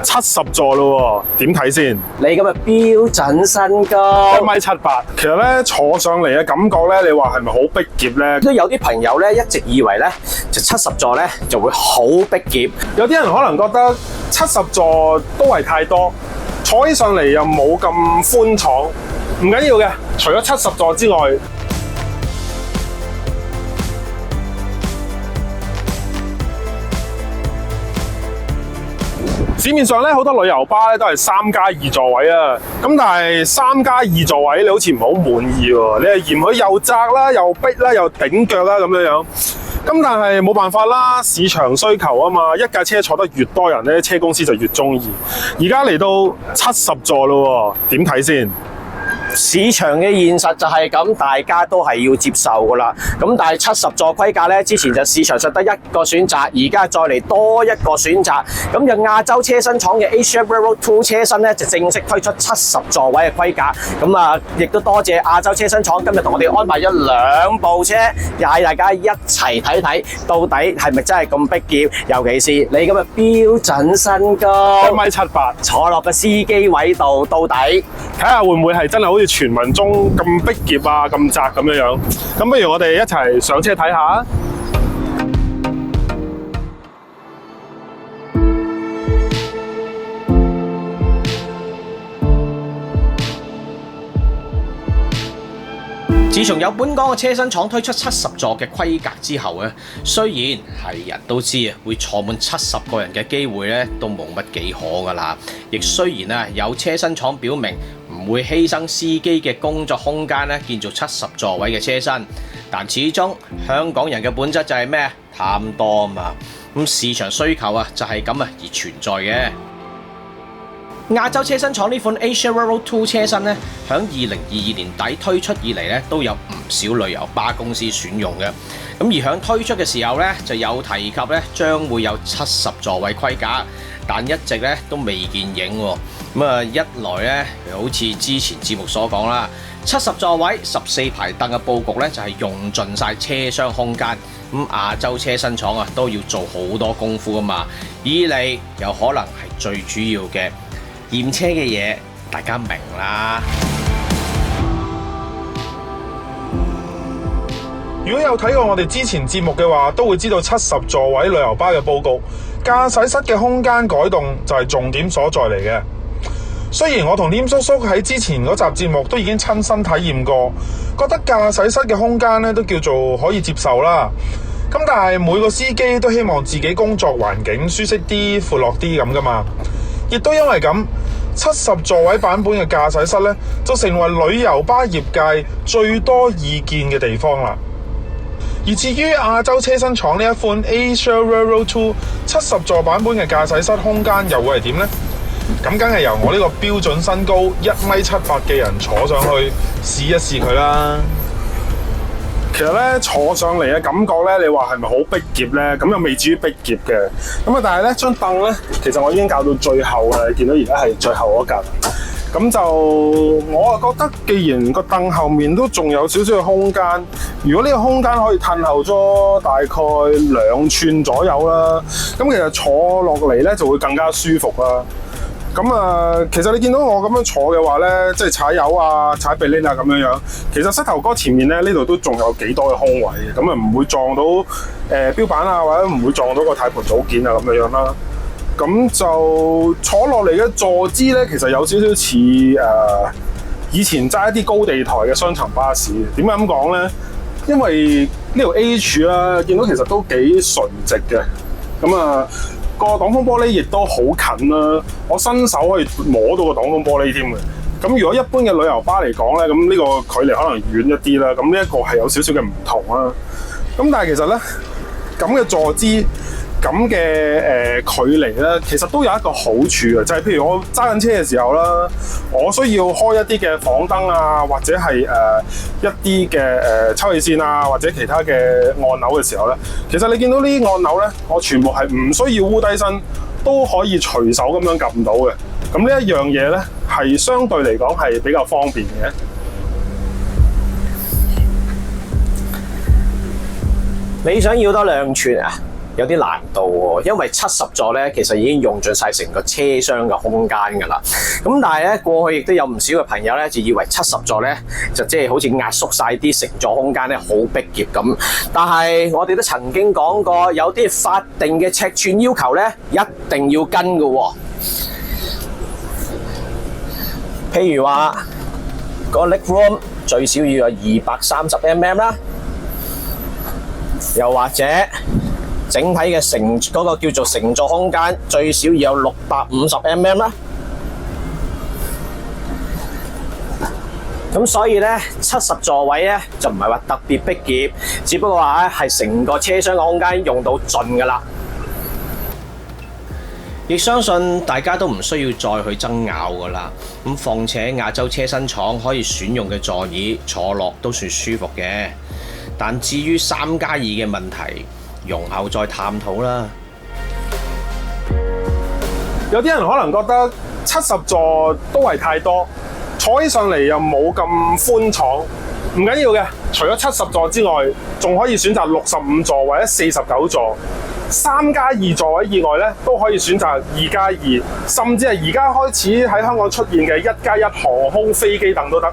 70座咯喎，點睇先？你咁嘅標準身高1米78，其實咧坐上嚟嘅感覺咧，你話係咪好逼夾咧？都有啲朋友咧一直以為咧就70座咧就會好逼夾，有啲人可能覺得70座都係太多，坐起上嚟又冇咁寬敞，唔緊要嘅。除咗70座之外，市面上咧好多旅遊巴咧都係3+2座位啊，咁但係3+2座位你好似唔係好滿意喎，你係嫌佢又窄啦、又逼啦、又頂腳啦咁樣。咁但係冇辦法啦，市場需求啊嘛，一架車坐得越多人咧，車公司就越中意。而家嚟到70座咯喎，點睇先？市場嘅現實就係咁，大家都係要接受噶啦。咁但係70座規格咧，之前就市場上得一個選擇，而家再嚟多一個選擇。咁就亞洲車身廠嘅 Asia Railroad 2車身咧，就正式推出70座位嘅規格。咁啊，亦都多謝亞洲車身廠今日同我哋安排咗2部車，帶大家一齊睇睇，到底係咪真係咁逼夾？尤其是你咁嘅標準身高1米78，坐落個司機位度，到底睇下會唔會係真係好似傳聞中咁逼夾啊、咁窄咁樣。咁不如我哋一齊上車睇下。自從有本港嘅車身廠推出70座嘅規格之後咧，雖然係人都知啊，會坐滿70個人嘅機會咧都冇乜幾可噶啦。亦雖然啊有車身廠表明唔會犧牲司機嘅工作空間咧，建造70座位嘅車身，但始終香港人嘅本質就係咩？貪多啊嘛。咁市場需求啊就係咁啊而存在嘅。亞洲車身廠呢款 Asia Railroad 2車身咧，響2022年底推出以嚟咧，都有唔少旅遊巴公司選用嘅。咁而響推出嘅時候咧，就有提及咧將會有70座位規格，但一直咧都未見影喎。咁啊，一來咧，好似之前節目所講啦，70座位14排凳嘅佈局咧，就係用盡晒車廂空間。咁亞洲車身廠啊，都要做好多功夫㗎嘛。二嚟有可能係最主要嘅。驗車嘅嘢，大家明啦。如果有睇過我哋之前節目嘅話，都會知道70座位旅遊巴嘅佈局，駕駛室嘅空間改動就係重點所在嚟嘅。雖然我同黏叔叔喺之前嗰集節目都已經親身體驗過，覺得駕駛室嘅空間咧都叫做可以接受啦。咁但係每個司機都希望自己工作環境舒適啲、闊落啲咁噶嘛。亦都因為咁，70座位版本嘅駕駛室咧，就成為旅遊巴業界最多意見嘅地方啦。而至於亞洲車身廠呢一款 Asia Railroad 2 70座版本嘅駕駛室空間又會係點呢？咁梗係由我呢個標準身高1米78嘅人坐上去試一試佢啦。其實咧坐上嚟嘅感覺咧，你話係咪好逼夾咧？咁又未至於逼夾嘅。咁啊，但係咧張凳咧，其實我已經校到最後啦。你見到而家係最後嗰格。咁就我啊覺得，既然個凳後面都仲有少少嘅空間，如果呢個空間可以褪後咗大概2寸左右啦，咁其實坐落嚟咧就會更加舒服啦。咁啊，其實你見到我咁樣坐嘅話咧，即係踩油啊、踩鼻鈴啊咁樣樣，其實膝頭哥前面咧呢度都仲有幾多嘅空位嘅，咁啊唔會撞到標板啊，或者唔會撞到個軚盤組件啊咁樣樣啦。咁就坐落嚟嘅坐姿咧，其實有少少似以前揸一啲高地台嘅雙層巴士。點解咁講咧？因為呢條 H 啦，見到其實都幾垂直嘅，咁啊。個擋風玻璃亦都好近啦，我伸手可以摸到個擋風玻璃添嘅。咁如果一般嘅旅遊巴嚟講咧，咁呢個距離可能遠一啲啦。咁呢一個係有少少嘅唔同啦。咁但係其實咧，咁嘅坐姿、咁嘅距離咧，其實都有一個好處嘅，就係譬如我揸緊車嘅時候啦，我需要開一啲嘅房燈啊，或者係一啲嘅抽氣扇啊，或者其他嘅按鈕嘅時候咧，其實你見到呢啲按鈕咧，我全部係唔需要烏低身都可以隨手咁樣撳到嘅。咁呢一樣嘢咧，係相對嚟講係比較方便嘅。你想要多2寸啊？有啲難度喎，因為70座咧其實已經用盡晒成個車廂嘅空間㗎啦。咁但係咧過去亦都有唔少嘅朋友咧就以為70座咧就即係好似壓縮晒啲乘坐空間咧好逼仄咁。但係我哋都曾經講過，有啲法定嘅尺寸要求咧一定要跟㗎喎。譬如話個 leg room 最少要有230mm 啦，又或者整體嘅嗰個叫做乘坐空間最少要有650mm 啦。咁所以咧70座位咧就唔係話特別逼仄，只不過話咧係成個車廂嘅空間用到盡㗎啦。亦相信大家都唔需要再去爭拗㗎啦。咁況且亞洲車身廠可以選用嘅座椅坐落都算舒服嘅。但至於3+2嘅問題，容後再探討啦。有啲人可能覺得70座都係太多，坐起上嚟又冇咁寬敞。唔緊要嘅，除咗70座之外，仲可以選擇65座或者49座。3+2座位以外咧，都可以選擇2+2，甚至係而家開始喺香港出現嘅1+1航空飛機凳都得。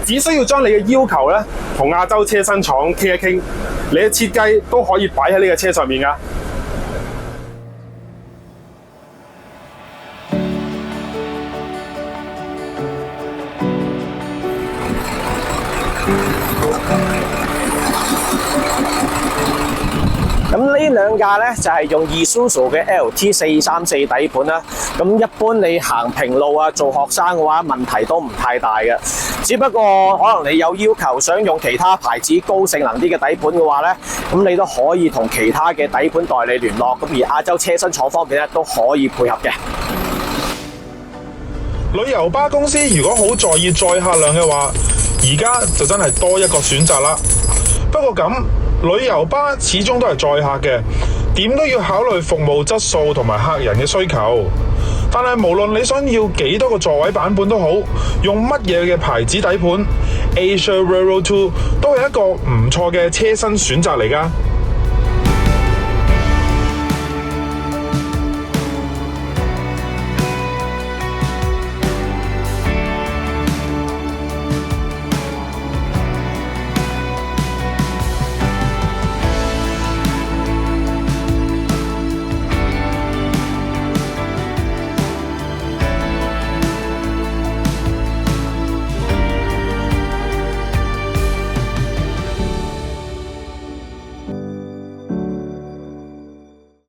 只需要將你嘅要求咧，同亞洲車身廠傾一傾，你嘅設計都可以擺喺呢個車上面㗎。咁呢兩架咧就係用 Isuzu 嘅 LT434底盤啦。咁一般你行平路啊，做學生嘅話問題都唔太大嘅。只不過可能你有要求想用其他牌子高性能啲嘅底盤嘅話咧，咁你都可以同其他嘅底盤代理聯絡。咁而亞洲車身廠方面咧都可以配合嘅。旅遊巴公司如果好在意載客量嘅話，而家就真係多一個選擇啦。不過咁，旅遊巴始終都係載客嘅，點都要考慮服務質素同埋客人嘅需求。但係無論你想要幾多個座位版本都好，用乜嘢嘅牌子底盤，Asia Railroad 2都係一個唔錯嘅車身選擇嚟㗎。